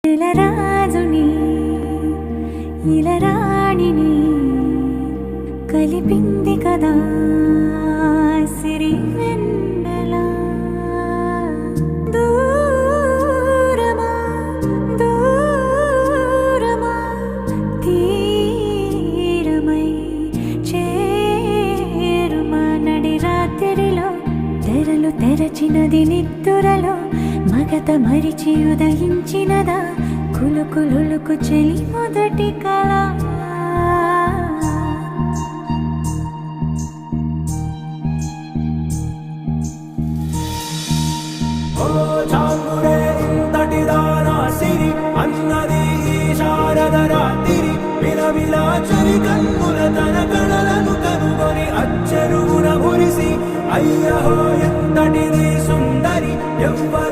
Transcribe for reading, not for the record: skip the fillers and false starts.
ఇలరాజుని ఇలరాణిని కలిపింది కదా సిరి వెన్నెల. దూరమా దూరమా తీరమై చేరుమా నడి రాత్రిలో తెరలు తెరచినది నిద్దురలో మగత మరిచి ఉదయించినదా కులుకులులుకు చెలి మొదటి కళ. సిరి అన్నది శారద రాత్రి విలవిలా చలి కన్నుల తన కళలను కనుగొని అచ్చరుగున మురిసి అయ్యహో ఎంతటిది సుందరి ఎవ్వరు